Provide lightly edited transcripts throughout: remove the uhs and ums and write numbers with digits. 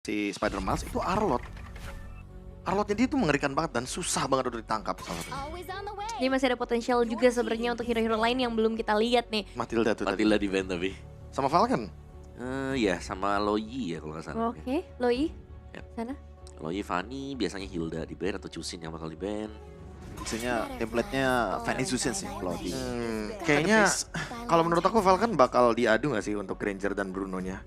si Spider-Miles itu Arlott. Arlottnya dia tuh mengerikan banget dan susah banget untuk ditangkap salah satunya. Dia masih ada potensial juga sebenarnya untuk hero-hero lain yang belum kita lihat nih. Matilda tuh Matilda di band tapi. tadi. Sama Falcon. Ya sama Loyi ya kalau nggak salah. Oke, Loi. Yap. Sana. Loyi, Fanny, biasanya Hilda di band atau Chusin yang bakal di band. Biasanya template-nya Fanny Susan sih kalau di Kayaknya kalau menurut aku Falcon bakal diadu gak sih untuk Granger dan Bruno-nya.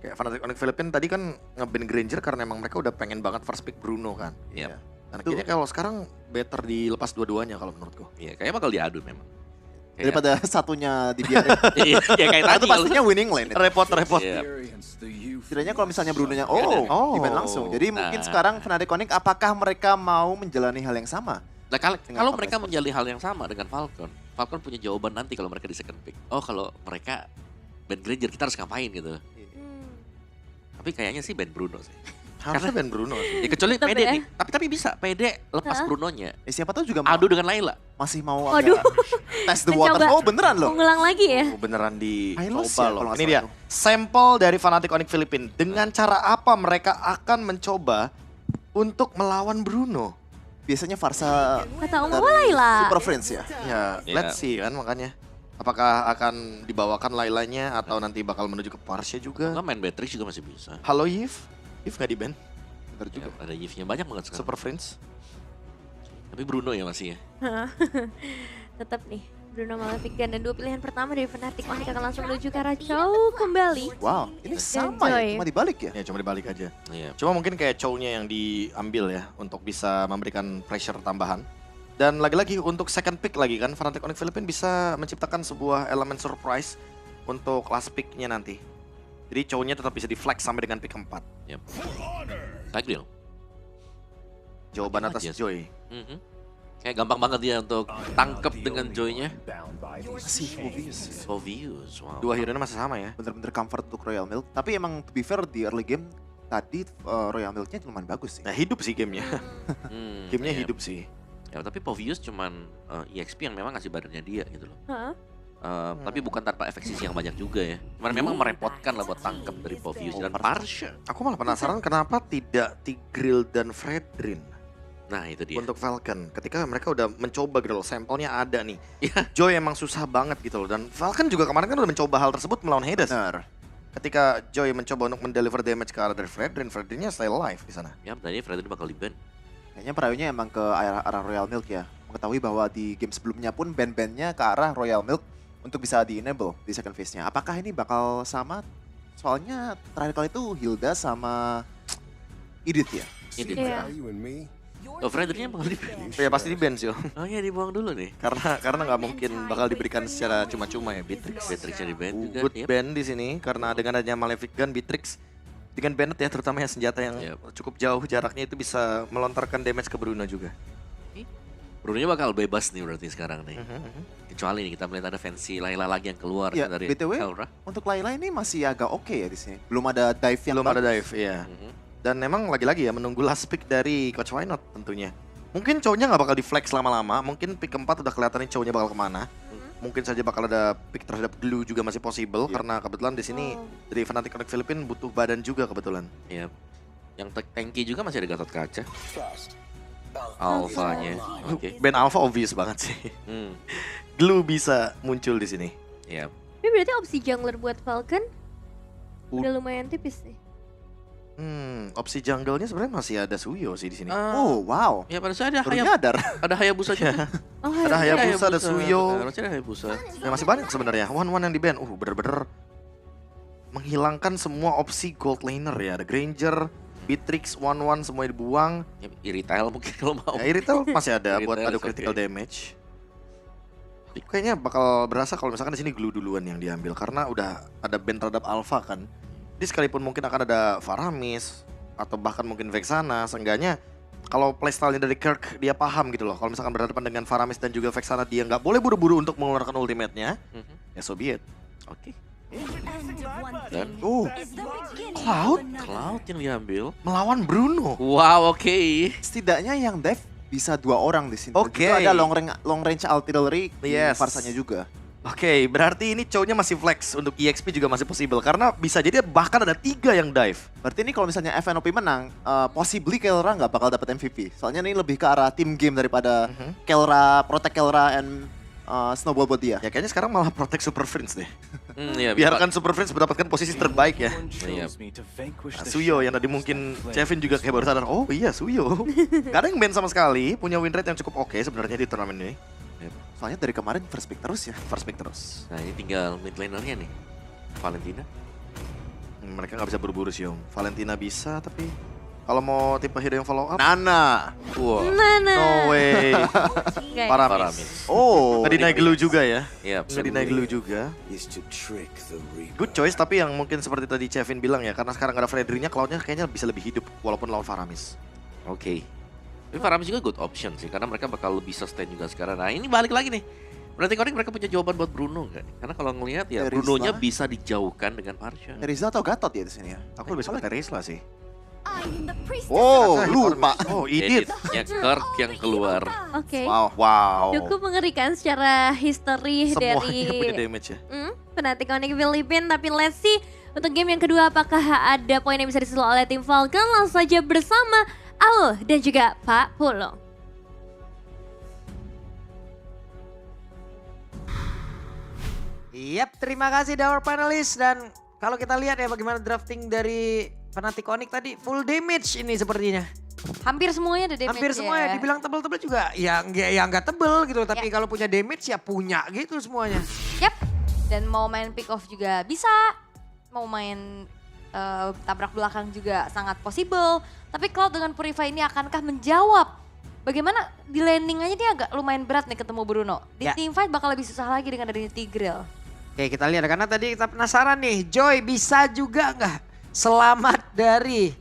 Kayak Fnatic Onyx Philippines tadi kan nge-ban Granger karena emang mereka udah pengen banget first pick Bruno kan. Iya. Dan kayaknya kalau sekarang better dilepas dua-duanya kalau menurutku. Iya, kayaknya bakal diadu memang. Kayak- daripada satunya dibiarin. Iya, ya kayak Nah, tadi itu pastinya winning lane. Repot-repot. Iya. Setidaknya kalau misalnya Bruno-nya Oh. di-ban langsung. Jadi mungkin Nah. sekarang Fnatic Onyx apakah mereka mau menjalani hal yang sama? Nah, kalau Dengan mereka Falcon. menjalin hal yang sama dengan Falcon, Falcon punya jawaban nanti kalau mereka di second pick. Oh, kalau mereka band Granger kita harus ngapain gitu. Tapi kayaknya sih band Bruno sih. Harusnya ban Bruno sih. Ya kecuali Tetep PD ya. nih. Tapi bisa PD lepas Hah? Brunonya. Siapa tahu juga mau, Adu dengan Layla. masih mau Waduh. agak test the water. Mencoba. Oh beneran loh. Mengulang lagi ya? Oh, beneran Pilot dicoba ya, loh. kalau nggak Ini salah dia, sampel dari Fnatic Onyx Philippines. Dengan cara apa mereka akan mencoba untuk melawan Bruno? Biasanya Farsa Kata Om Laila. Super Friends ya. Ya, Ya. let's see kan makanya. Apakah akan dibawakan Lailanya atau nanti bakal menuju ke Parsha juga? Enggak main Beatrix juga masih bisa. Halo Yves? Yves gak di band? Bener juga. Ya, ada Yves-nya banyak banget sekarang. Super Friends? Tapi Bruno ya masih ya. Tetap nih. Bruno Malefic dan dua pilihan pertama dari Fnatic Onyx akan langsung menuju ke arah Chow kembali. Wow, ini sama Joy. ya, cuma dibalik ya. Ya cuma dibalik aja. Iya. Cuma mungkin kayak Chow-nya yang diambil ya untuk bisa memberikan pressure tambahan. Dan lagi-lagi untuk second pick lagi kan Fnatic Onyx Philippines bisa menciptakan sebuah elemen surprise untuk last pick-nya nanti. Jadi Chow-nya tetap bisa di-flex sampai dengan pick 4. Yep. Baik deal. Jawaban Oke atas aja. Joy. Kayak gampang banget dia untuk tangkep dengan Joy-nya. Masih obvious. So views, wow. Dua hero-nya masih sama ya. Bener-bener comfort untuk Royal Milk. Tapi emang to be fair di early game tadi Royal Milk-nya lumayan bagus sih. Nah hidup sih gamenya. Gamenya iya. hidup sih. Ya, tapi Povius cuman EXP yang memang ngasih badannya dia gitu loh. Hah? Tapi bukan tanpa efek sisi yang banyak juga ya. Cuman memang merepotkan lah buat tangkep dari Povius dan Parsha. Aku malah penasaran kenapa tidak Tigreal dan Fredrin Nah itu dia. untuk Falcon. Ketika mereka udah mencoba gitu loh, sampelnya ada nih. Iya. Joy emang susah banget gitu loh. Dan Falcon juga kemarin kan udah mencoba hal tersebut melawan Hades. Benar. Ketika Joy mencoba untuk mendeliver damage ke arah dari Fredrin, Fredrinnya stay alive di sana. Ya, tadi Freddy bakal di-ban. Kayaknya perahunya emang ke arah Royal Milk ya. Mengetahui bahwa di game sebelumnya pun band-bandnya ke arah Royal Milk untuk bisa di-enable di second phase-nya. Apakah ini bakal sama? Soalnya terakhir kali itu Hilda sama Edith ya. Ini Iya. Oh, Freddy-nya bakal di-ban. Ya pasti di ban sih. Om. Oh iya, dibuang dulu nih. karena nggak mungkin bakal diberikan secara cuma-cuma ya Beatrix. Beatrix-nya di-ban juga. Good Yep. ban di sini karena dengan adanya Malefic Gun, Beatrix dengan Bennett ya terutama ya senjata yang Yep. cukup jauh jaraknya itu bisa melontarkan damage ke Bruno juga. Bruno-nya bakal bebas nih berarti sekarang nih. Kecuali nih kita melihat ada fancy Layla lagi yang keluar Ya, dari BTW, Elra. untuk Layla ini masih agak oke ya di sini. Belum ada dive yang Belum ada bagus. dive ya. Mhm. Dan memang lagi-lagi ya menunggu last pick dari Coach Why Not tentunya. Mungkin cowoknya nggak bakal di flex lama-lama. Mungkin pick keempat udah kelihatan nih cowoknya bakal kemana. Mungkin saja bakal ada pick terhadap Glue juga masih possible Iya. karena kebetulan di sini Oh. dari Fnatic Onyx Philippines butuh badan juga kebetulan. Iya. Yang tanky juga masih ada Gatot Kaca. Alpha-nya. Oke. Band Alpha obvious banget sih. Hmm. Glue bisa muncul di sini. Iya. Tapi berarti opsi jungler buat Falcon udah lumayan tipis nih. Opsi jungle-nya sebenarnya masih ada Suyo sih di sini. Oh, wow. Ya pada saya ada Baru nyadar. ada Hayabusa juga. Oh, Ada Hayabusa, ada Suyo. Harusnya ada Hayabusa. Ya masih banyak sebenarnya. One yang di ban. Bener-bener menghilangkan semua opsi gold laner ya. Ada Granger, Beatrix, One semuanya dibuang. Ya, Iritail mungkin kalau mau. Ya, Irithel masih ada buat Irithel adu is critical okay. damage. Kayaknya bakal berasa kalau misalkan di sini Glue duluan yang diambil karena udah ada ban terhadap Alpha kan. Jadi sekalipun mungkin akan ada Faramis atau bahkan mungkin Vexana, seenggaknya kalau playstyle dari Kirk dia paham gitu loh. Kalau misalkan berhadapan dengan Faramis dan juga Vexana dia nggak boleh buru-buru untuk mengeluarkan ultimate-nya, Mhm. ya so be it. Oke. Dan Cloud yang diambil. melawan Bruno. Wow, oke. Setidaknya yang dive bisa 2 orang di sini. Dan Oke. juga ada long range artillery di Yes. Farsanya juga. Oke, berarti ini cowoknya masih flex untuk EXP juga masih possible karena bisa jadi bahkan ada 3 yang dive. Berarti ini kalau misalnya FNOP menang, possibly Kelra nggak bakal dapat MVP. Soalnya ini lebih ke arah team game daripada Kelra, protect Kelra and snowball buat dia. Ya kayaknya sekarang malah protect Super Friends deh. Iya, Biarkan Super Friends mendapatkan posisi terbaik ya. Iya. Nah, Suyo yang tadi mungkin Kevin juga kayak baru sadar, oh iya Suyo. Gak ada yang ban sama sekali, punya win rate yang cukup oke sebenarnya di turnamen ini. Soalnya dari kemarin first pick terus ya. First pick terus. Nah ini tinggal mid lanernya nih. Valentina. Mereka nggak bisa buru-buru sih Om. Valentina bisa tapi kalau mau tipe hero yang follow up, Nana. Wah. Nana. no way. Guys. Paramis. Paramis. Oh. Nggak dinaik glue juga ya. Iya. Nggak dinaik glue juga. Good choice tapi yang mungkin seperti tadi Kevin bilang ya, karena sekarang nggak ada Fredry-nya, Cloud-nya kayaknya bisa lebih hidup walaupun lawan Faramis. Oke. Tapi Paramis juga good option sih, karena mereka bakal lebih sustain juga sekarang. Nah ini balik lagi nih. Berarti Konik mereka punya jawaban buat Bruno nggak? Karena kalau ngelihat ya Terizla. Brunonya bisa dijauhkan dengan Parsha. Rizal atau Gatot ya di sini ya? Aku lebih suka Teresla sih. Oh, lupa. Oh, Edith. Editnya Kirk yang keluar. Oke. Wow. Cukup mengerikan secara history Semuanya dari punya damage ya. Fnatic Onyx Filipina. Tapi let's see untuk game yang kedua apakah ada poin yang bisa disusul oleh tim Falcon. Langsung saja bersama Al dan juga Pak Pulo. Yap, terima kasih Our Panelist. Dan kalau kita lihat ya bagaimana drafting dari Fnatic Onyx tadi, full damage ini sepertinya. Hampir semuanya ada damage. Hampir semua ya, dibilang tebel-tebel juga ya nggak tebel gitu. Tapi kalau punya damage ya punya gitu semuanya. Yap. Dan mau main pick off juga bisa. Mau main tabrak belakang juga sangat possible. Tapi Cloud dengan Purify ini akankah menjawab? Bagaimana di landing aja dia agak lumayan berat nih ketemu Bruno. Di Ya. team fight bakal lebih susah lagi dengan adanya Tigreal. Oke, kita lihat karena tadi kita penasaran nih, Joy bisa juga nggak selamat dari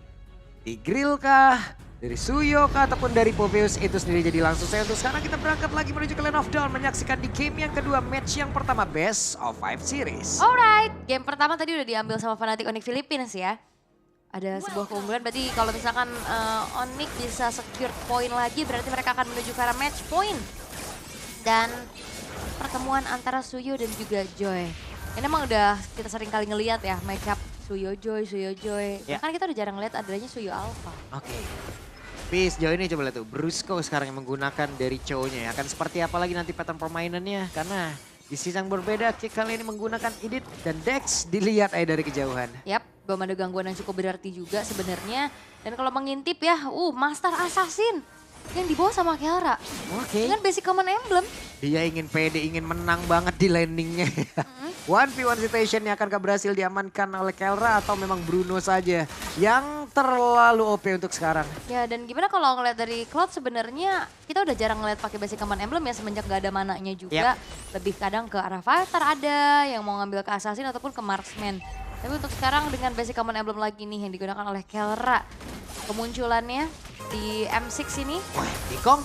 Tigreal kah, dari Suyo kah, ataupun dari Poveus itu sendiri. Jadi langsung saja untuk sekarang kita berangkat lagi menuju ke Lane of Dawn menyaksikan di game yang kedua, match yang pertama Best of 5 Series. Alright, game pertama tadi udah diambil sama Fnatic Onyx Philippines ya. Ada sebuah keunggulan, berarti kalau misalkan Onyx bisa secure point lagi, berarti mereka akan menuju ke arah match point. Dan pertemuan antara Suyo dan juga Joy. Ini emang udah kita sering kali ngelihat ya, matchup Suyo Joy, Suyo Joy. Ya. Bahkan kita udah jarang lihat adanya Suyo Alpha. Oke. Tapi sejauh ini coba lihat tuh, Brusco sekarang yang menggunakan dari cowoknya ya. Akan seperti apa lagi nanti pattern permainannya. Karena di sisi yang berbeda, Kick kali ini menggunakan Edith dan Dex dilihat aja dari kejauhan. Yap, belum ada gangguan yang cukup berarti juga sebenarnya. Dan kalau mengintip ya, Master Assassin yang dibawa sama Kiara. Oke. Dengan basic common emblem. Dia ingin pede, ingin menang banget di landingnya. 1v1 situation yang akan berhasil diamankan oleh Kelra atau memang Bruno saja yang terlalu OP untuk sekarang. Ya dan gimana kalau ngeliat dari Cloud sebenarnya kita udah jarang ngeliat pakai basic command emblem ya semenjak gak ada mananya juga. Lebih kadang ke arah fighter ada yang mau ngambil ke assassin ataupun ke marksman. Tapi untuk sekarang dengan basic command emblem lagi nih yang digunakan oleh Kelra. Kemunculannya di M6 ini. Wah, King Kong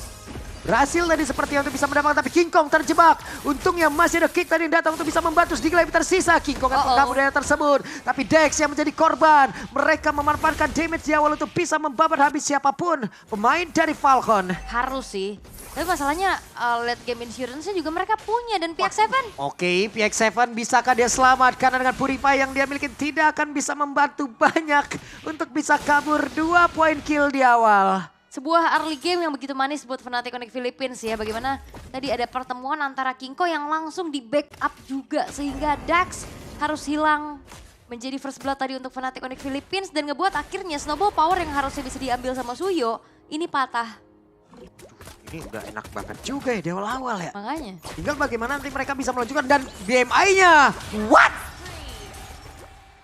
berhasil tadi seperti untuk bisa mendapatkan, tapi King Kong terjebak. Untungnya masih ada Kick tadi yang datang untuk bisa membantu sedikit lebih tersisa. King Kong akan kabur dari tersebut. Tapi Dex yang menjadi korban. Mereka memanfaatkan damage di awal untuk bisa membabat habis siapapun pemain dari Falcon. Harus sih. Tapi masalahnya late game insurance-nya juga mereka punya dan pihak Seven. Oke, PX7 bisakah dia selamat? Karena dengan Purify yang dia miliki tidak akan bisa membantu banyak untuk bisa kabur 2 poin kill di awal. Sebuah early game yang begitu manis buat Fnatic Onyx Philippines ya. Bagaimana tadi ada pertemuan antara Kingko yang langsung di backup juga. Sehingga Dax harus hilang menjadi first blood tadi untuk Fnatic Onyx Philippines. Dan ngebuat akhirnya snowball power yang harusnya bisa diambil sama Suyo ini patah. Ini udah enak banget juga ya di awal-awal ya. Makanya. Tinggal bagaimana nanti mereka bisa melanjutkan dan BMI-nya. What?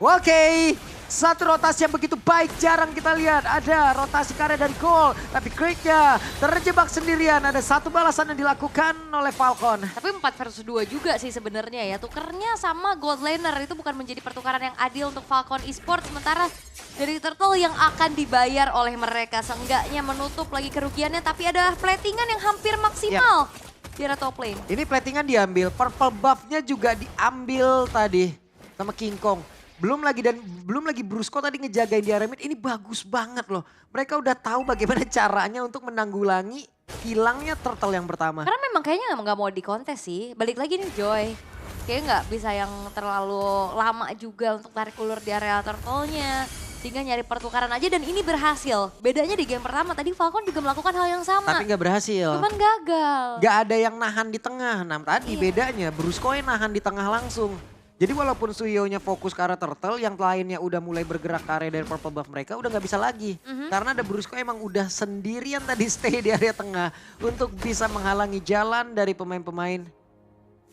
Oke, satu rotasi yang begitu baik jarang kita lihat. Ada rotasi karya dari Cole, tapi Creek-nya terjebak sendirian. Ada satu balasan yang dilakukan oleh Falcon. Tapi 4 versus 2 juga sih sebenarnya ya. Tukernya sama Gold Laner itu bukan menjadi pertukaran yang adil untuk Falcon Esports. Sementara dari Turtle yang akan dibayar oleh mereka. Seenggaknya menutup lagi kerugiannya. Tapi ada platingan yang hampir maksimal di arah top lane. Ini platingan diambil, purple buff-nya juga diambil tadi sama King Kong. Belum lagi Brusco tadi ngejagain di area mid, ini bagus banget loh. Mereka udah tahu bagaimana caranya untuk menanggulangi hilangnya turtle yang pertama. Karena memang kayaknya nggak mau dikontes sih. Balik lagi nih Joy. kayaknya nggak bisa yang terlalu lama juga untuk tarik ulur di area turtle-nya. Sehingga nyari pertukaran aja dan ini berhasil. Bedanya di game pertama tadi Falcon juga melakukan hal yang sama. Tapi nggak berhasil. Cuman gagal. Gak ada yang nahan di tengah. Nah tadi Iya. bedanya Brusco yang nahan di tengah langsung. Jadi walaupun Suyo-nya fokus ke arah turtle, yang lainnya udah mulai bergerak ke area dari purple buff mereka udah nggak bisa lagi. Karena ada Brusco emang udah sendirian tadi stay di area tengah untuk bisa menghalangi jalan dari pemain-pemain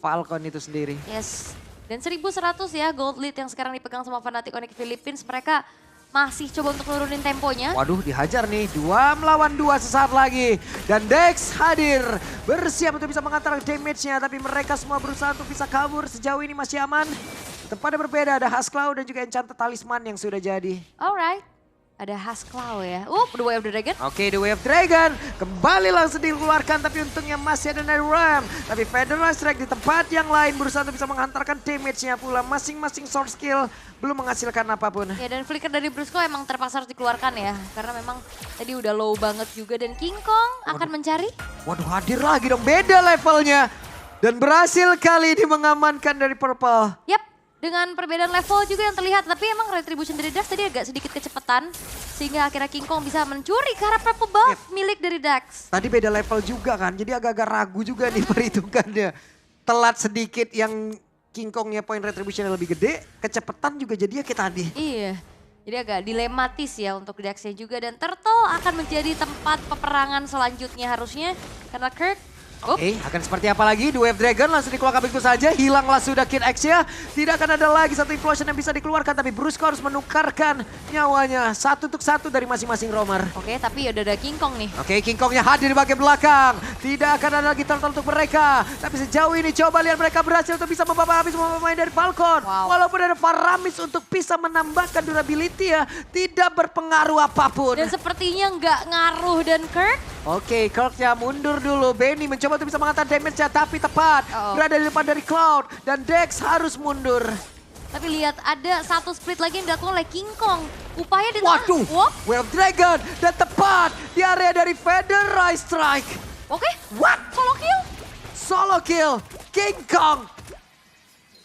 Falcon itu sendiri. Yes. Dan 1100 ya gold lead yang sekarang dipegang sama Fnatic Onyx Philippines. Mereka masih coba untuk nurunin temponya. Waduh dihajar nih, 2 melawan 2 sesaat lagi. Dan Dex hadir, bersiap untuk bisa mengantar damage-nya. Tapi mereka semua berusaha untuk bisa kabur, sejauh ini masih aman. Tempatnya berbeda, ada Hasclaw dan juga Enchanted Talisman yang sudah jadi. Alright. Ada Hasclaw ya. The Way of the Dragon. Oke, The Way of Dragon kembali langsung dikeluarkan, tapi untungnya masih ada Netherrealm. Tapi Federal Strike di tempat yang lain berusaha untuk bisa menghantarkan damage-nya pula. Masing-masing sword skill belum menghasilkan apapun. Ya dan flicker dari Brusco emang terpaksa harus dikeluarkan ya. Karena memang tadi udah low banget juga dan King Kong akan mencari. Waduh hadir lagi dong, beda levelnya. Dan berhasil kali ini mengamankan dari Purple. Yap, dengan perbedaan level juga yang terlihat. Tapi emang Retribution dari Dax tadi agak sedikit kecepatan. Sehingga akhirnya King Kong bisa mencuri ke arah purple buff milik dari Dax. Tadi beda level juga kan, jadi agak-agak ragu juga nih perhitungannya. Telat sedikit yang King Kongnya poin retribution lebih gede, kecepatan juga jadinya kayak tadi. Iya, jadi agak dilematis ya untuk Dax-nya juga. Dan Turtle akan menjadi tempat peperangan selanjutnya harusnya. Karena Kirk Oke, akan seperti apa lagi? The Wave Dragon langsung dikeluarkan begitu saja. Hilanglah sudah Kid X-nya. Tidak akan ada lagi satu implosion yang bisa dikeluarkan. Tapi Brusco harus menukarkan nyawanya. 1 untuk 1 dari masing-masing roamer. Oke, tapi udah ada King Kong nih. Oke, King Kongnya hadir di bagian belakang. Tidak akan ada lagi turtle untuk mereka. Tapi sejauh ini coba lihat mereka berhasil untuk bisa membawa habis semua pemain dari Falcon. Wow. Walaupun ada Faramis untuk bisa menambahkan durability ya. Tidak berpengaruh apapun. Dan sepertinya nggak ngaruh dan Kirk. Oke, Kirk-nya mundur dulu. Benny mencoba untuk bisa menghantar damage-nya tapi tepat. Berada di depan dari Cloud dan Dex harus mundur. Tapi lihat ada satu split lagi yang dilakukan oleh King Kong. Upaya di tengah. Waduh, Wop. Wave Dragon dan tepat di area dari Federal Strike. Oke. What? Solo kill. Solo kill King Kong.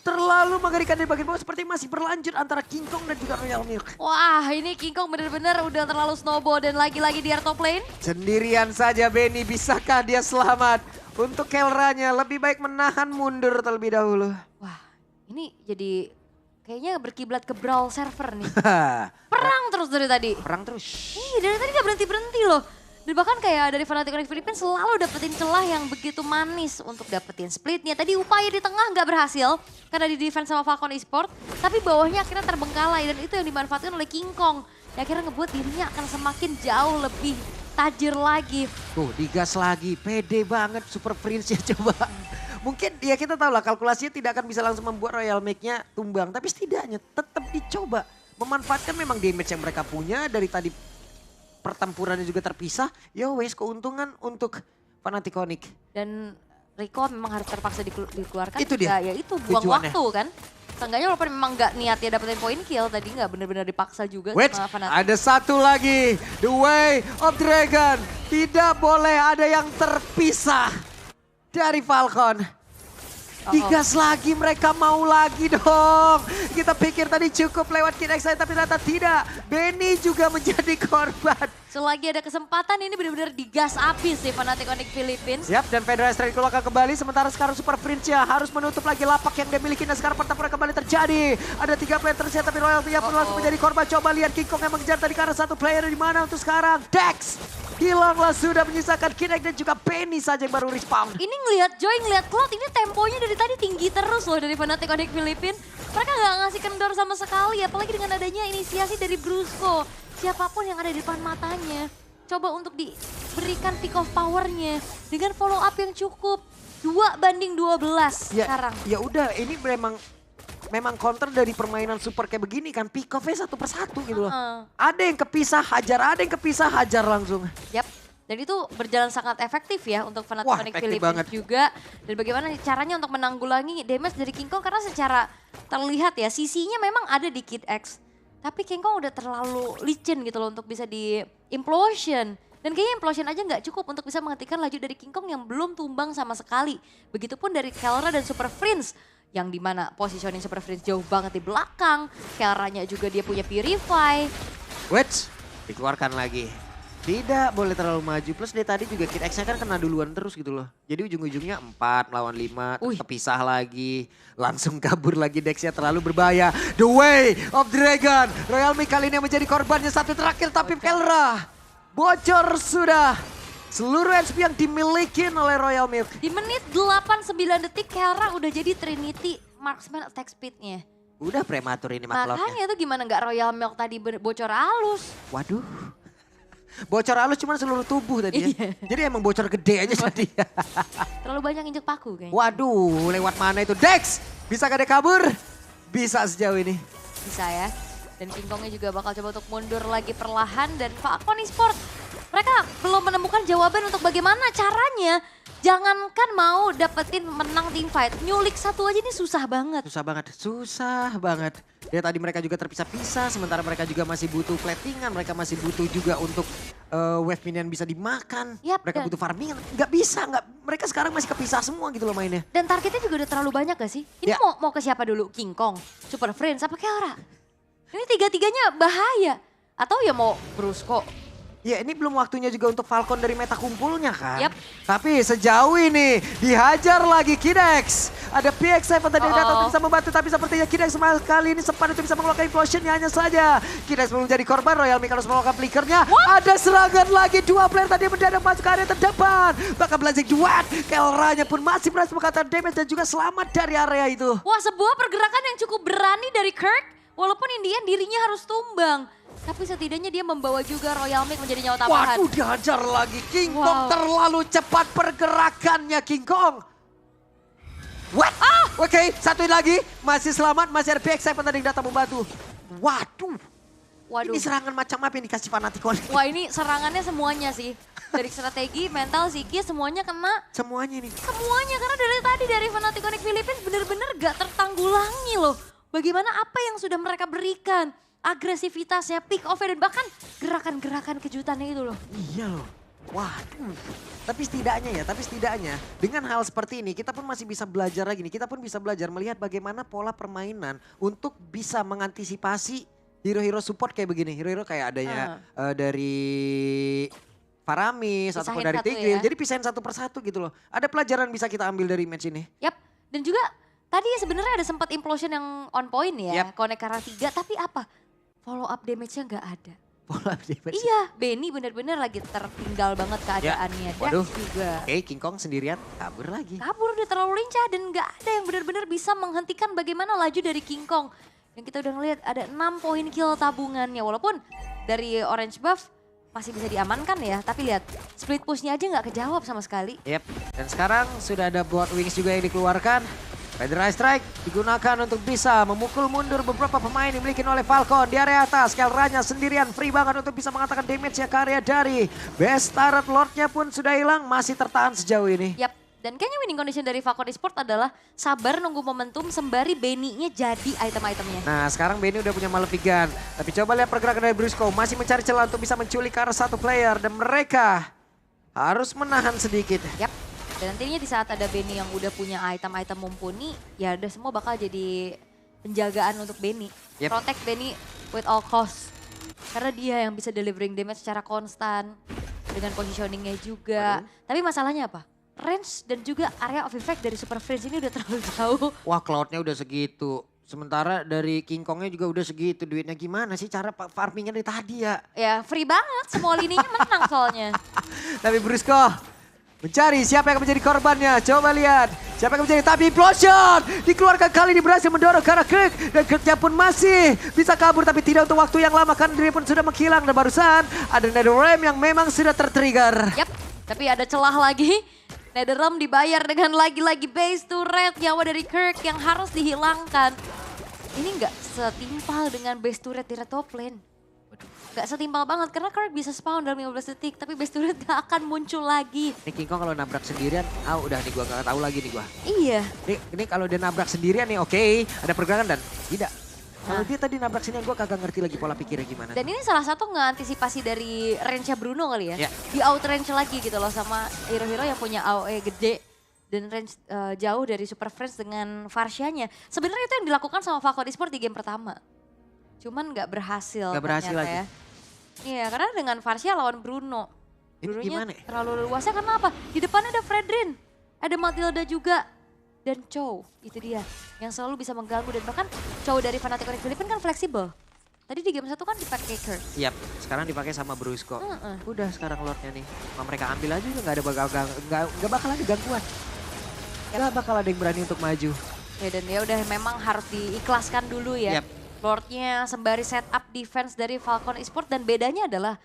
Terlalu mengerikan dari bagian bawah, seperti masih berlanjut antara King Kong dan juga Royal Milk. Wah, ini King Kong bener-bener udah terlalu snowball dan lagi-lagi di top lane. Sendirian saja Benny, bisakah dia selamat? Untuk Kelranya lebih baik menahan mundur terlebih dahulu. Wah, ini jadi kayaknya berkiblat ke Brawl server nih. Perang terus dari tadi. Perang terus. Dari tadi gak berhenti-berhenti loh. Dan bahkan kayak dari Fnatic Onyx Philippines selalu dapetin celah yang begitu manis untuk dapetin splitnya. Tadi upaya di tengah nggak berhasil karena di defense sama Falcon Esport. Tapi bawahnya akhirnya terbengkalai dan itu yang dimanfaatkan oleh King Kong. Yang akhirnya ngebuat dirinya akan semakin jauh lebih tajir lagi. Tuh digas lagi, pede banget Super Prince-nya coba. Mungkin ya kita tahu lah kalkulasinya tidak akan bisa langsung membuat Royal Make-nya tumbang. Tapi setidaknya tetap dicoba. Memanfaatkan memang damage yang mereka punya dari tadi. Pertempurannya juga terpisah, ya wes keuntungan untuk Fnatic Onyx. Dan Rico memang harus terpaksa dikeluarkan. Itu dia Ya itu buang tujuannya. waktu kan. Seenggaknya walaupun memang nggak niatnya dapetin poin kill, tadi nggak benar-benar dipaksa juga Wait, sama Fnatic. ada satu lagi, The Way of Dragon. Tidak boleh ada yang terpisah dari Falcon. Digas lagi, mereka mau lagi dong. Kita pikir tadi cukup lewat Kid X tapi ternyata tidak. Benny juga menjadi korban. Selagi ada kesempatan ini benar-benar digas abis sih Fnatic Onyx Philippines. Siap, dan Federal Strike dikeluarkan kembali. Sementara sekarang Super Prince-nya harus menutup lagi lapak yang dia miliki. Dan sekarang pertempuran kembali terjadi. Ada 3 player tersiap tapi Royalty pun langsung menjadi korban. Coba lihat King Kong yang mengejar tadi karena satu player di mana untuk sekarang. Dex hilanglah sudah menyisakan Kid X dan juga Benny saja yang baru respawn. Ini ngelihat Joy, ngelihat Cloud, ini temponya dari tadi tinggi terus loh dari Fnatic Onyx Philippines. Mereka nggak ngasih kendor sama sekali, apalagi dengan adanya inisiasi dari Brusco. Siapapun yang ada di depan matanya, coba untuk diberikan peak of power-nya dengan follow up yang cukup. 2-12 sekarang. Ya udah, ini memang counter dari permainan super kayak begini kan, pick off-nya satu persatu gitu loh. Ada yang kepisah hajar, ada yang kepisah hajar langsung. Yap. Dan itu berjalan sangat efektif ya untuk Fnatic Wah, Onyx efektif Philippines banget. juga. Dan bagaimana caranya untuk menanggulangi damage dari King Kong karena secara terlihat ya sisinya memang ada di Kid X. Tapi King Kong udah terlalu licin gitu loh untuk bisa di implosion. Dan kayaknya implosion aja nggak cukup untuk bisa menghentikan laju dari King Kong yang belum tumbang sama sekali. Begitupun dari Kelra dan Super Prince yang dimana positioning Super Friends jauh banget di belakang. Kelranya juga dia punya Purify. Wits, dikeluarkan lagi. Tidak boleh terlalu maju. Plus dia tadi juga Kid X-nya kan kena duluan terus gitu loh. Jadi ujung-ujungnya 4 lawan 5, Wih. kepisah lagi. Langsung kabur lagi Dex-nya terlalu berbahaya. The Way of Dragon. Royal Milk kali ini menjadi korbannya satu terakhir. Tapi Kelra bocor sudah. Seluruh HP yang dimiliki oleh Royal Milk. Di menit 8-9 detik Kelra udah jadi Trinity Marksman attack speed-nya. Udah prematur ini makloknya. Makanya tuh gimana nggak Royal Milk tadi bocor halus. Waduh. Bocor halus cuma seluruh tubuh tadi ya. Jadi emang bocor gede aja tadi. Terlalu banyak injek paku kayaknya. Waduh, lewat mana itu? Dex, bisa gak dia kabur? Bisa sejauh ini. Bisa ya. Dan King Kongnya juga bakal coba untuk mundur lagi perlahan. Dan Falcon Esports, mereka belum menemukan jawaban untuk bagaimana caranya. Jangankan mau dapetin menang team fight, nyulik satu aja ini susah banget. Susah banget. Ya tadi mereka juga terpisah-pisah, sementara mereka juga masih butuh platingan, mereka masih butuh juga untuk wave minion bisa dimakan. Yap, mereka dan- butuh farmingan, nggak bisa, mereka sekarang masih kepisah semua gitu loh mainnya. Dan targetnya juga udah terlalu banyak gak sih? Ini Ya. mau ke siapa dulu? King Kong, Super Friends, apa Kelra? Ini tiga-tiganya bahaya. Atau ya mau Brusco? Ya ini belum waktunya juga untuk Falcon dari meta kumpulnya kan. Yap. Tapi sejauh ini dihajar lagi Kidex. Ada PX7 tadi datang untuk bisa membantu tapi sepertinya Kidex kali ini sempat untuk bisa mengeluarkan implosionnya hanya saja. Kidex belum menjadi korban, Royal Milk harus mengeluarkan flickernya. Ada serangan lagi, dua player tadi mendadak masuk ke area terdepan. Bahkan Blazing Duet, Kelranya pun masih berhasil mengatakan damage dan juga selamat dari area itu. Wah, sebuah pergerakan yang cukup berani dari Kirk. Walaupun Indian dirinya harus tumbang. Tapi setidaknya dia membawa juga Royal Milk menjadi nyawa tambahan. Waduh, dihajar lagi King Kong, Wow. terlalu cepat pergerakannya King Kong. What? Oke, satu lagi masih selamat, masih ada PX7 tadi yang datang membantu. Waduh, Waduh. ini serangan macam apa yang dikasih Fanaticon? Wah, ini serangannya semuanya sih. Dari strategi, mental, psikis, semuanya kena. Semuanya nih. Semuanya, karena dari tadi dari Fnatic Connect Philippines bener-bener gak tertanggulangi loh. Bagaimana apa yang sudah mereka berikan. Agresivitasnya, pick off dan bahkan gerakan-gerakan kejutannya itu loh. Iya loh. Waduh. Tapi setidaknya dengan hal seperti ini kita pun masih bisa belajar lagi nih. Kita pun bisa belajar melihat bagaimana pola permainan untuk bisa mengantisipasi hero-hero support kayak begini. Hero-hero kayak adanya dari Faramis ataupun Pisahin dari satu Tigreal. ya. Jadi pisahin satu persatu gitu loh. Ada pelajaran bisa kita ambil dari match ini. Yap, dan juga tadi sebenarnya ada sempat implosion yang on point ya. Yap. Connect Kara 3, tapi apa? Follow up damage-nya gak ada. Pola damage. Iya, Benny bener-bener lagi tertinggal banget keadaannya. Dex Waduh. juga. Oke, King Kong sendirian kabur lagi. Kabur udah terlalu lincah dan gak ada yang benar-benar bisa menghentikan bagaimana laju dari King Kong. Yang kita udah ngeliat ada 6 poin kill tabungannya. Walaupun dari orange buff masih bisa diamankan ya. Tapi lihat split pushnya aja gak kejawab sama sekali. Yep, dan sekarang sudah ada board wings juga yang dikeluarkan. Federal Strike digunakan untuk bisa memukul mundur beberapa pemain dimiliki oleh Falcon di area atas. Kelranya sendirian free banget untuk bisa mengatakan damage-nya ke area dari Best Turret Lord-nya pun sudah hilang, masih tertahan sejauh ini. Yap, dan kayaknya winning condition dari Falcon Esports adalah sabar nunggu momentum sembari Benny-nya jadi item-itemnya. Nah sekarang Benny udah punya Malefic Gun. Tapi coba lihat pergerakan dari Brusco, masih mencari celah untuk bisa menculik ke arah satu player. Dan mereka harus menahan sedikit. Yap. Dan nantinya di saat ada Benny yang udah punya item-item mumpuni, ya udah semua bakal jadi penjagaan untuk Benny. Yep. Protect Benny with all cost. Karena dia yang bisa delivering damage secara konstan. Dengan positioningnya juga. Tapi masalahnya apa? Range dan juga area of effect dari Super Friends ini udah terlalu jauh. Wah Cloud-nya udah segitu. Sementara dari King Kong-nya juga udah segitu. Duitnya gimana sih cara farmingnya dari tadi ya? Ya free banget, semua lininya menang soalnya. Tapi Brusco mencari siapa yang akan menjadi korbannya. Coba lihat siapa yang akan menjadi. Tapi implosion dikeluarkan kali ini berhasil mendorong ke arah Kirk. Dan Kirknya pun masih bisa kabur tapi tidak untuk waktu yang lama. Karena diri pun sudah menghilang. Dan barusan ada NetherRealm yang memang sudah tertrigger. Yap, tapi ada celah lagi. NetherRealm dibayar dengan lagi-lagi base turret nyawa dari Kirk yang harus dihilangkan. Ini nggak setimpal dengan base turret di red top lane. Gak setimpal banget karena Kirk bisa spawn dalam 15 detik tapi base turret gak akan muncul lagi. Ini King Kong kalau nabrak sendirian, udah nih gua gak tahu lagi nih gua. Iya. Ini kalau dia nabrak sendirian nih oke, ada pergerakan dan tidak. Kalau dia tadi nabrak sendirian gua kagak ngerti lagi pola pikirnya gimana. Dan ini salah satu ngeantisipasi dari range-nya Bruno kali ya. Ya. Di out range lagi gitu loh sama hero-hero yang punya AOE gede. dan range jauh dari Super Friends dengan Varsha-nya. Sebenarnya itu yang dilakukan sama Falcon Esports di game pertama. Cuman nggak berhasil. Nggak berhasil ternyata lagi. ya. Iya, karena dengan Varsha lawan Bruno. Ini Brunonya gimana ya? terlalu luasnya karena apa? Di depannya ada Fredrin, ada Matilda juga. Dan Chow, itu dia. Yang selalu bisa mengganggu dan bahkan Chow dari Fnatic Onyx Philippines kan fleksibel. Tadi di game 1 kan dipakai Curse. Yap, sekarang dipakai sama Brusco. Udah sekarang Lordnya nih. Mau mereka ambil aja juga nggak bakal ada gangguan. Nggak bakal ada yang berani untuk maju. Ya dan ya udah memang harus diikhlaskan dulu ya. Yap. Lordnya sembari setup defense dari Falcon Esports dan bedanya adalah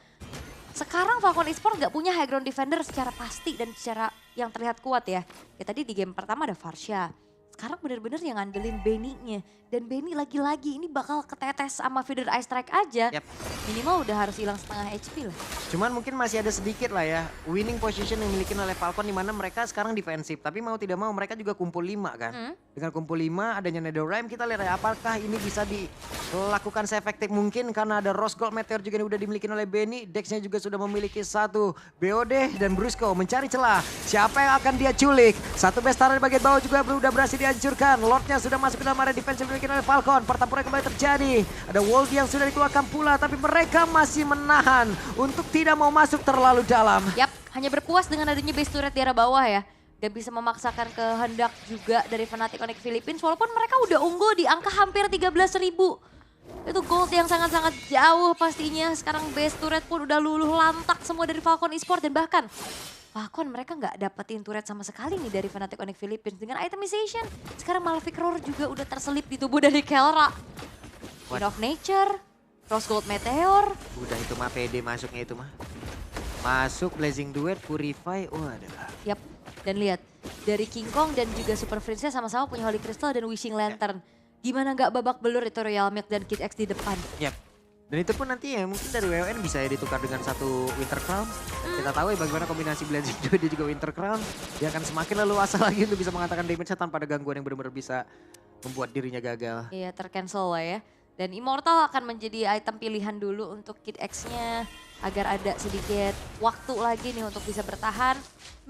sekarang Falcon Esports nggak punya high ground defender secara pasti dan secara yang terlihat kuat ya. Ya tadi di game pertama ada Varsha. Sekarang bener-bener yang ngandelin Benny-nya. Dan Benny lagi-lagi ini bakal ketetes sama feeder Ice Strike aja. Yap. Minimal udah harus hilang setengah HP lah. Cuman mungkin masih ada sedikit lah ya winning position yang dimiliki oleh Falcon di mana mereka sekarang defensif. Tapi mau tidak mau mereka juga kumpul 5 kan. Dengan kumpul 5 adanya Netherrealm kita lihat ya apakah ini bisa dilakukan seefektif mungkin karena ada Rose Gold Meteor juga yang udah dimiliki oleh Benny. Dex-nya juga sudah memiliki satu BOD dan Brusco mencari celah. Siapa yang akan dia culik? Satu Bestara di bagian bawah juga udah berhasil dihancurkan. Lordnya sudah masuk ke dalam area defensive dimiliki oleh Falcon. Pertempuran kembali terjadi. Ada Wall yang sudah dikeluarkan pula tapi mereka masih menahan untuk tidak mau masuk terlalu dalam. Yap, hanya berpuas dengan adanya base turret di arah bawah ya. Gak bisa memaksakan kehendak juga dari Fnatic Onyx Philippines walaupun mereka udah unggul di angka hampir 13.000. Itu gold yang sangat-sangat jauh pastinya. Sekarang base turret pun udah luluh lantak semua dari Falcon Esports dan bahkan Falcon mereka nggak dapetin turret sama sekali nih dari Fnatic Onyx Philippines dengan itemization. Sekarang Malefic Roar juga udah terselip di tubuh dari Kelra. Wind of Nature, Rose Gold Meteor. Udah itu mah PD masuknya itu mah. Masuk Blazing Duet, Purify, waduh. Yap, dan lihat dari King Kong dan juga Super Friends-nya sama-sama punya Holy Crystal dan Wishing Lantern. Gimana nggak babak belur itu Royal Milk dan Kid X di depan. Yap. Dan itu pun nanti ya mungkin dari WWN bisa ya ditukar dengan satu Winter Crown. Kita tahu ya bagaimana kombinasi Blazing Duet dia juga Winter Crown. Dia akan semakin leluasa lagi untuk bisa mengatakan damage-nya tanpa ada gangguan yang benar-benar bisa membuat dirinya gagal. Iya, tercancel lah ya. Dan Immortal akan menjadi item pilihan dulu untuk Kid X-nya agar ada sedikit waktu lagi nih untuk bisa bertahan.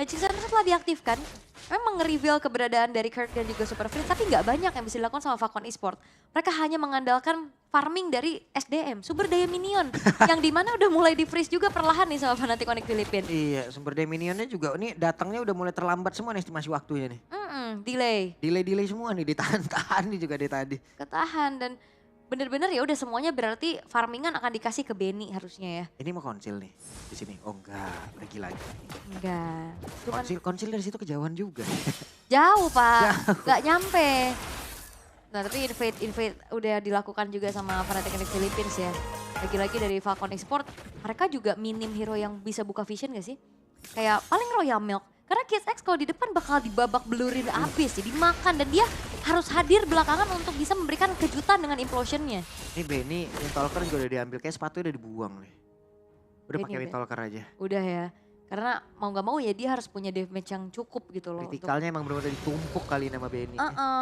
Magic Center telah diaktifkan. Memang nge-reveal keberadaan dari Kirk dan juga Super Friends, tapi nggak banyak yang bisa dilakukan sama Falcon Esports. Mereka hanya mengandalkan farming dari SDM, sumber daya minion. Yang dimana udah mulai di-freeze juga perlahan nih sama Fnatic Onyx Philippines. Iya, sumber daya minionnya juga ini datangnya udah mulai terlambat semua nih estimasi waktunya nih. Delay. Delay semua nih, ditahan-tahan nih juga dia tadi. Ketahan dan bener-bener ya udah semuanya berarti farmingan akan dikasih ke Benny harusnya ya. Ini mau konsil nih di sini. Oh enggak, lagi. Enggak. Cuman Konsil dari situ kejauhan juga. jauh Pak, nggak nyampe. Nah tapi invade udah dilakukan juga sama Fnatic Onyx Philippines ya. Lagi-lagi dari Falcon Esports, mereka juga minim hero yang bisa buka vision gak sih? Kayak paling Royal Milk. Karena Kid X kalau di depan bakal dibabak belurin abis, jadi dimakan dan dia harus hadir belakangan untuk bisa memberikan kejutan dengan implosionnya. Ini Benny, Windtalker juga udah diambil, kayak sepatu udah dibuang nih. Udah Benny pakai udah. Windtalker aja. Udah ya, karena mau gak mau ya dia harus punya damage yang cukup gitu loh. Kritikalnya emang benar-benar ditumpuk kali nama Benny.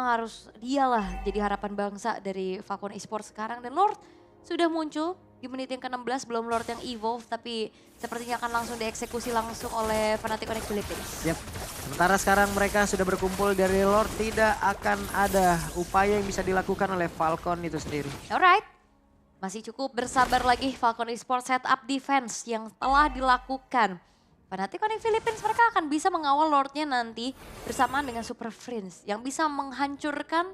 Harus dialah jadi harapan bangsa dari Falcon Esports sekarang. Dan Lord sudah muncul di menit yang ke-16, belum Lord yang evolve tapi sepertinya akan langsung dieksekusi langsung oleh Fnatic Onyx Philippines. Yap. Sementara sekarang mereka sudah berkumpul dari Lord, tidak akan ada upaya yang bisa dilakukan oleh Falcon itu sendiri. Alright, masih cukup bersabar lagi Falcon Esports setup defense yang telah dilakukan. Fnatic Onyx Philippines mereka akan bisa mengawal Lordnya nanti bersamaan dengan Super Friends yang bisa menghancurkan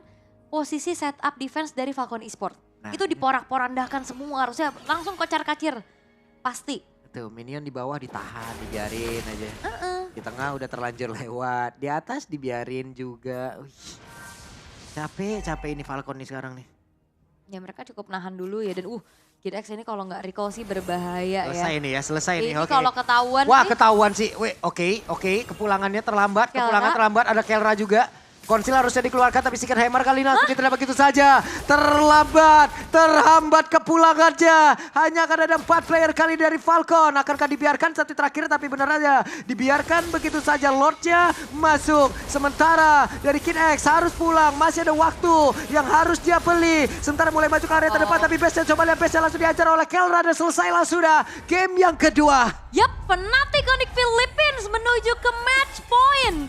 posisi setup defense dari Falcon Esports. Nah, itu diporak-porandakan semua, harusnya langsung kocar-kacir. Pasti. Tuh, minion di bawah ditahan, dibiarin aja. Di tengah udah terlanjur lewat, di atas dibiarin juga. Wih. Capek ini Falcon nih sekarang nih. Ya mereka cukup nahan dulu ya dan Kid X ini kalau nggak recall sih berbahaya Selesai ya. nih ya, selesai nih. Ini Oke. kalau ketahuan Wah, nih, ketahuan sih. Oke. Kepulangannya terlambat, ada Kelra juga. Konsil harusnya dikeluarkan tapi Seeker Hammer kali ini langsung ditembak begitu saja. Terhambat kepulangannya. Hanya akan ada 4 player kali dari Falcon. Akankah dibiarkan satu terakhir tapi benar aja. Dibiarkan begitu saja, Lordnya masuk. Sementara dari Kid X harus pulang. Masih ada waktu yang harus dia beli. Sementara mulai maju ke area terdepan tapi base-nya coba lihat base-nya langsung dihajar oleh Kelra dan selesai lah sudah. Game yang kedua. Yap, Fnatic Onyx Philippines menuju ke match point.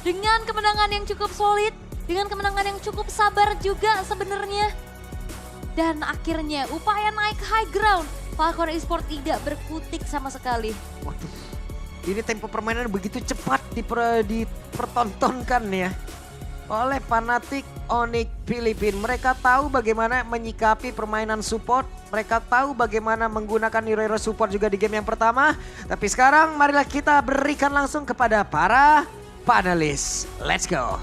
dengan kemenangan yang cukup solid, dengan kemenangan yang cukup sabar juga sebenarnya. Dan akhirnya upaya naik high ground, Falcon Esports tidak berkutik sama sekali. Waduh, ini tempo permainan begitu cepat dipertontonkan ya oleh Fnatic Onyx Filipina. Mereka tahu bagaimana menyikapi permainan support. Mereka tahu bagaimana menggunakan hero-hero support juga di game yang pertama. Tapi sekarang marilah kita berikan langsung kepada para panelis. Let's go.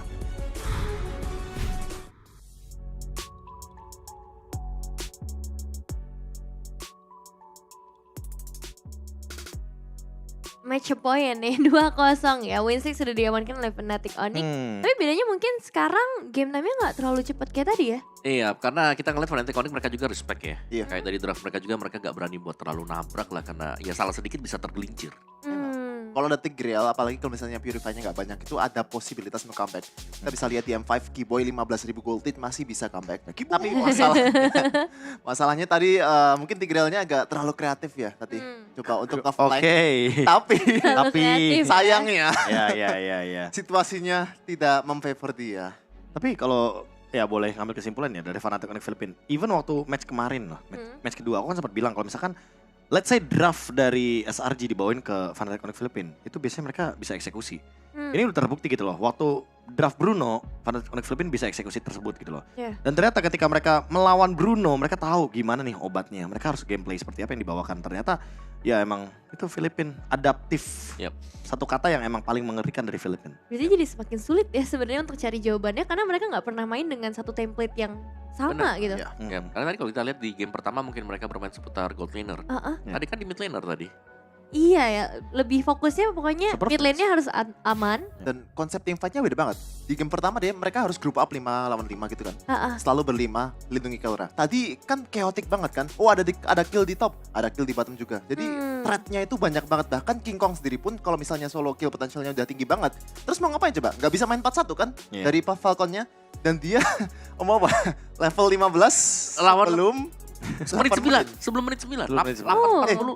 Match point nih 2-0 ya. Win6 sudah diamankan oleh Fnatic Onyx. Tapi bedanya mungkin sekarang game time-nya gak terlalu cepat kayak tadi ya. Iya, karena kita ngeliat Fnatic Onyx mereka juga respect ya. Iya. Kayak dari draft mereka juga mereka gak berani buat terlalu nabrak lah karena ya salah sedikit bisa tergelincir. Kalau ada Tigreal, apalagi kalau misalnya Purify-nya nggak banyak, itu ada posibilitas untuk comeback. Kita bisa lihat di M5, Keyboy 15.000 gold lead masih bisa comeback. Tapi masalahnya tadi mungkin Tigrealnya agak terlalu kreatif ya tadi. Coba untuk offline. Tapi Kreatif ya. sayangnya Ya. situasinya tidak memfavor dia. Tapi kalau ya boleh ngambil kesimpulan ya dari Fnatic Onyx Filipina. Even waktu match kemarin loh, match kedua aku kan sempat bilang kalau misalkan let's say draft dari SRG dibawain ke Fnatic Onyx Filipina, itu biasanya mereka bisa eksekusi. Ini udah terbukti gitu loh. Waktu draft Bruno, Fnatic Onyx Filipina bisa eksekusi tersebut gitu loh. Yeah. Dan ternyata ketika mereka melawan Bruno, mereka tahu gimana nih obatnya. Mereka harus gameplay seperti apa yang dibawakan. Ternyata ya emang itu Filipina adaptif. Yep. Satu kata yang emang paling mengerikan dari Filipina. Berarti jadi semakin sulit ya sebenarnya untuk cari jawabannya karena mereka nggak pernah main dengan satu template yang sama gitu. Ya. Ya, karena tadi kalau kita lihat di game pertama mungkin mereka bermain seputar gold laner. Tadi kan di mid laner tadi. Iya ya, lebih fokusnya pokoknya Super mid lane-nya harus aman. Dan konsep team fight-nya beda banget. Di game pertama mereka harus group up 5 lawan 5 gitu kan. Selalu berlima, lindungi Keldra. Tadi kan chaotic banget kan. Oh ada kill di top, ada kill di bottom juga. Jadi threat-nya itu banyak banget. Bahkan King Kong sendiri pun kalau misalnya solo kill potensialnya udah tinggi banget. Terus mau ngapain coba? Nggak bisa main 4-1 kan dari Falconnya. Dan dia mau apa? Level 15 Lawan belum. menit 9, sebelum menit 9. Sebelum menit 9.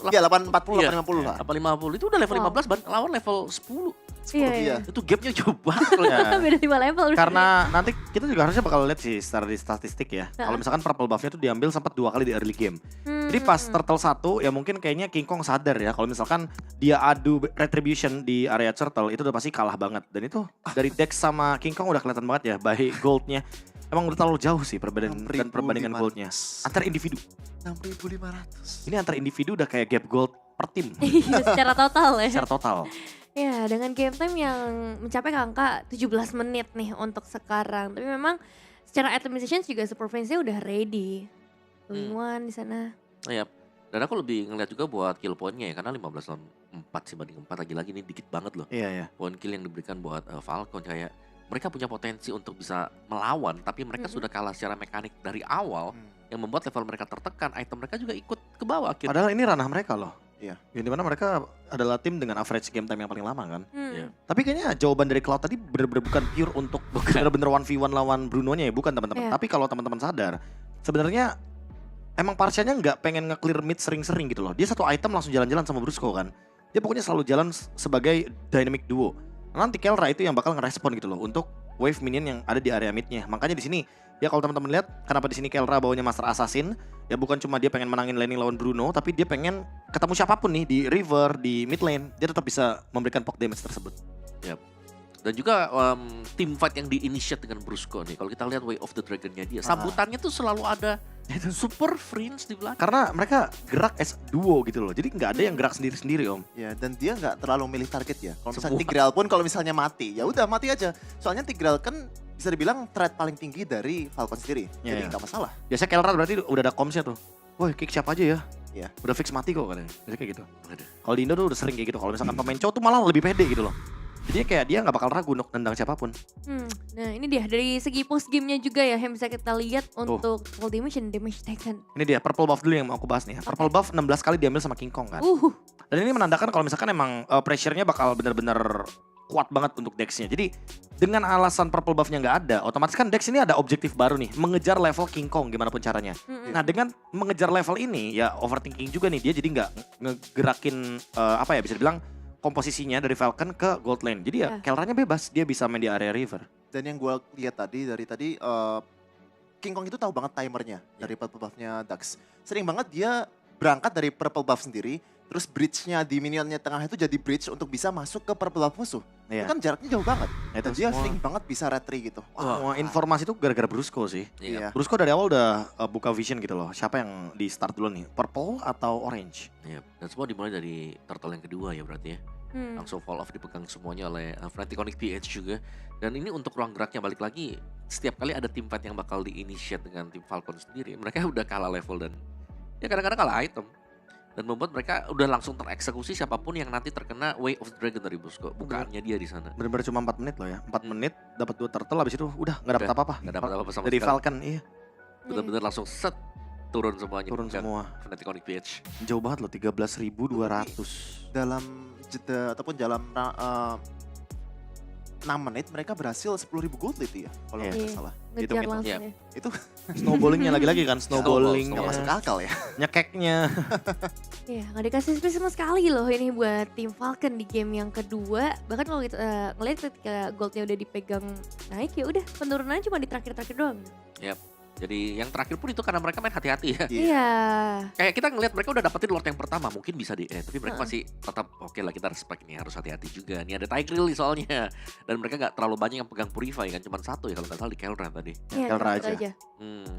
8.40. Iya 8.40, Iya. 8.50 lah. 8.50 itu udah level 15 lawan level 10. Iya. Itu gapnya jauh banget. Ya. Beda 5 level. Karena nanti kita juga harusnya bakal lihat sih secara di statistik ya. Kalau misalkan purple buff-nya tuh diambil sempat 2 kali di early game. Jadi pas turtle 1 ya mungkin kayaknya King Kong sadar ya kalau misalkan dia adu retribution di area turtle itu udah pasti kalah banget. Dan itu dari Dex sama King Kong udah kelihatan banget ya by goldnya. Emang udah terlalu jauh sih perbandingan goldnya. Antar individu. 6.500. Ini antar individu udah kayak gap gold per tim. Iya, secara total ya. Secara total. Ya, dengan game time yang mencapai ke angka 17 menit nih untuk sekarang. Tapi memang secara itemization juga Super Friends-nya udah ready. Tuan di sana. Iya. Dan aku lebih ngeliat juga buat kill point-nya ya karena 15 lawan 4 sih banding 4 lagi-lagi ini dikit banget loh. Iya. Poin kill yang diberikan buat Falcon kayak mereka punya potensi untuk bisa melawan tapi mereka sudah kalah secara mekanik dari awal yang membuat level mereka tertekan, item mereka juga ikut ke bawah akhirnya. Padahal ini ranah mereka loh. Iya. Yang dimana mereka adalah tim dengan average game time yang paling lama kan. Iya. Tapi kayaknya jawaban dari Cloud tadi bener-bener bukan pure untuk bener-bener 1v1 lawan Bruno-nya ya, bukan teman-teman. Iya. Tapi kalau teman-teman sadar, sebenarnya emang Parsianya nggak pengen nge-clear mid sering-sering gitu loh. Dia satu item langsung jalan-jalan sama Brusco kan. Dia pokoknya selalu jalan sebagai dynamic duo. Nanti Keldra itu yang bakal ngerespon gitu loh untuk wave minion yang ada di area midnya. Makanya di sini ya kalau teman-teman lihat kenapa di sini Keldra bawanya Master Assassin, ya bukan cuma dia pengen menangin laning lawan Bruno, tapi dia pengen ketemu siapapun nih di river, di mid lane, dia tetap bisa memberikan poke damage tersebut. Yap. Dan juga team fight yang di-initiate dengan Brusco nih. Kalau kita lihat Way of the Dragon-nya dia, sambutannya tuh selalu ada super friends di belakang. Karena mereka gerak as duo gitu loh, jadi nggak ada yang gerak sendiri-sendiri om. Ya, dan dia nggak terlalu milih target ya. Kalau misalnya Semua. Tigreal pun kalau misalnya mati, ya udah mati aja. Soalnya Tigreal kan bisa dibilang threat paling tinggi dari Falcon sendiri. Jadi Iya. nggak masalah. Biasanya Keldra berarti udah ada comms-nya tuh. Woi kick siapa aja ya? Iya. Udah fix mati kok katanya. Biasanya kayak gitu. Ada. Kalau di Indo tuh udah sering kayak gitu. Kalau misalkan pemain cowok tuh malah lebih pede gitu loh. Jadi kayak dia nggak bakal ragu untuk nendang siapapun. Nah ini dia dari segi post game-nya juga ya yang bisa kita lihat untuk full damage dan damage taken. Ini dia purple buff dulu yang mau aku bahas nih. Purple buff 16 kali diambil sama King Kong kan. Dan ini menandakan kalau misalkan emang pressure-nya bakal bener-bener kuat banget untuk Dex-nya. Jadi dengan alasan purple buff-nya nggak ada, otomatis kan Dex ini ada objektif baru nih, mengejar level King Kong gimana pun caranya. Nah dengan mengejar level ini ya overthinking juga nih, dia jadi nggak ngegerakin apa ya bisa dibilang komposisinya dari Falcon ke gold lane. Jadi ya Kelranya bebas, dia bisa main di area river. Dan yang gue lihat tadi dari tadi King Kong itu tahu banget timernya dari purple buff-nya Dax. Sering banget dia berangkat dari purple buff sendiri, terus bridge-nya di minionnya tengah itu jadi bridge untuk bisa masuk ke purple buff musuh. Iya. Itu kan jaraknya jauh banget. Nah, itu Dan dia semua- sering banget bisa retry gitu. Semua informasi itu gara-gara Brusco sih. Iya. Brusco dari awal udah buka vision gitu loh. Siapa yang di start dulu nih? Purple atau orange? Iya, dan semua dimulai dari turtle yang kedua ya berarti ya. Langsung fall off dipegang semuanya oleh Fnatic Onyx PH juga. Dan ini untuk ruang geraknya balik lagi, setiap kali ada team fight yang bakal di-initiate dengan tim Falcon sendiri, mereka udah kalah level dan ya kadang-kadang kalah item. Dan membuat mereka udah langsung tereksekusi siapapun yang nanti terkena Way of the Dragon dari Brusco. Bukannya dia di sana. Bener-bener cuma 4 menit loh ya. 4 menit dapat 2 turtle, habis itu udah nggak dapat Udah, apa-apa. nggak dapat apa-apa sama Dari sekali. Falcon, iya. Bener-bener langsung set turun semuanya. Turun Bukan semua. Fnatic Onyx PH. Jauh banget loh, 13.200. Dalam jeda ataupun dalam 6 menit mereka berhasil 10.000 gold itu ya kalau Iya. nggak Iya. salah. Ngejar Hitung-hitung. langsung Iya. ya. Itu Snowballingnya lagi-lagi kan, snowballing, nggak masuk akal ya. nyekeknya. Iya, nggak dikasih space sama sekali loh ini buat tim Falcon di game yang kedua. Bahkan kalau kita ngeliat ketika goldnya udah dipegang naik ya udah penurunannya cuma di terakhir-terakhir doang. Jadi yang terakhir pun itu karena mereka main hati-hati ya. Iya. Kayak kita ngelihat mereka udah dapetin Lord yang pertama, mungkin bisa di tapi mereka masih tetap oke lah, kita respect ini, harus hati-hati juga. Ini ada Tigreal nih soalnya. Dan mereka gak terlalu banyak yang pegang Purify kan, cuma satu ya kalau nggak salah di Kelran tadi. Iya, Kel satu Raja. aja.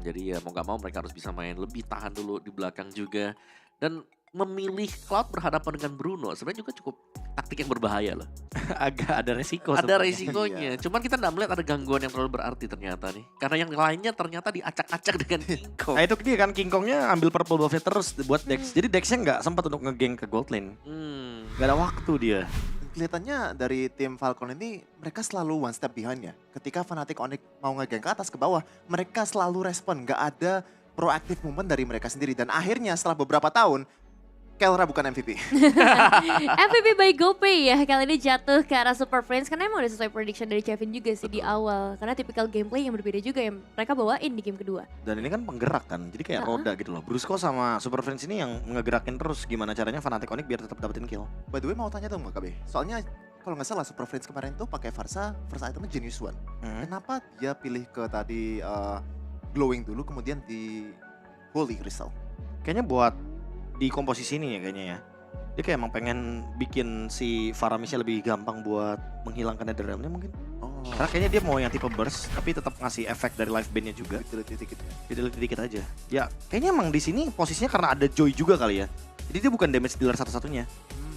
Jadi ya mau gak mau mereka harus bisa main lebih tahan dulu di belakang juga. Dan memilih Cloud berhadapan dengan Bruno sebenarnya juga cukup taktik yang berbahaya loh. Agak ada resiko. Ada sepertinya. resikonya. Cuman kita nggak melihat ada gangguan yang terlalu berarti ternyata nih. Karena yang lainnya ternyata diacak-acak dengan King Kong. Nah itu dia kan, King Kongnya ambil purple buff-nya terus buat Dex. Jadi Dexnya nggak sempat untuk ngegeng ke gold lane. Nggak ada waktu dia. Kelihatannya dari tim Falcon ini mereka selalu one step behind ya. Ketika Fnatic Onyx mau ngegeng ke atas ke bawah, mereka selalu respon, nggak ada proaktif movement dari mereka sendiri. Dan akhirnya setelah beberapa tahun, Kelra bukan MVP. MVP by GoPay ya kali ini jatuh ke arah Super Friends karena emang udah sesuai prediction dari Kevin juga sih di awal. Karena tipikal gameplay yang berbeda juga yang mereka bawain di game kedua. Dan ini kan penggerak kan, jadi kayak roda gitu loh. Brusco sama Super Friends ini yang ngegerakin terus gimana caranya Fnatic Onyx biar tetap dapetin kill. By the way mau tanya dong Mbak KB, soalnya kalau nggak salah Super Friends kemarin tuh pakai Varsa, first itemnya Genius One. Kenapa dia pilih ke tadi Glowing dulu kemudian di Holy Crystal? Kayaknya buat di komposisi ini ya kayaknya ya. Dia kayak emang pengen bikin si Faramisnya lebih gampang buat menghilangkan Nether Realm-nya mungkin. Oh, Karena kayaknya dia mau yang tipe burst tapi tetap ngasih efek dari life band-nya juga. dikit-dikit ya. Jadi dikit aja. Ya kayaknya emang di sini posisinya karena ada Joy juga kali ya. Jadi dia bukan damage dealer satu-satunya.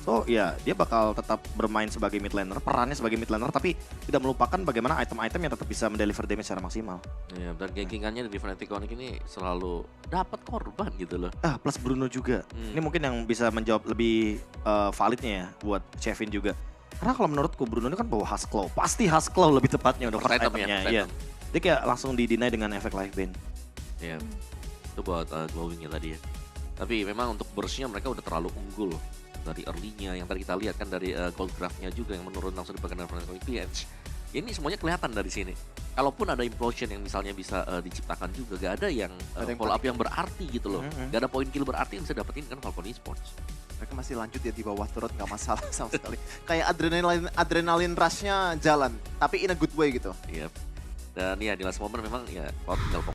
So ya dia bakal tetap bermain sebagai mid laner, perannya sebagai mid laner tapi tidak melupakan bagaimana item-item yang tetap bisa mendeliver damage secara maksimal. Iya, dan gankingannya dari Fnatic Onyx ini selalu dapat korban gitu loh. Plus Bruno juga. Ini mungkin yang bisa menjawab lebih validnya ya buat Kevin juga. Karena kalau menurutku Bruno ini kan bawa Husklaw. Pasti Husklaw lebih tepatnya udah First first item ya, itemnya. first Iya. item. Dia kayak langsung di-deny dengan efek life band. Iya, itu buat glowingnya tadi ya. Tapi memang untuk burstnya mereka udah terlalu unggul dari early-nya. Yang tadi kita lihat kan dari gold graph-nya juga yang menurun langsung dipegang Fnatic Onyx PH. Ya, ini semuanya kelihatan dari sini. Kalaupun ada implosion yang misalnya bisa diciptakan juga, gak ada yang Ada yang follow up yang berarti gitu loh. Mhm. Gak ada poin kill berarti yang bisa dapetin kan Falcon Esports. Mereka masih lanjut ya di bawah turret nggak masalah sama sekali. Kayak adrenalin rush-nya jalan, tapi in a good way gitu. Iya. Dan ya di last moment memang ya Cloud tinggal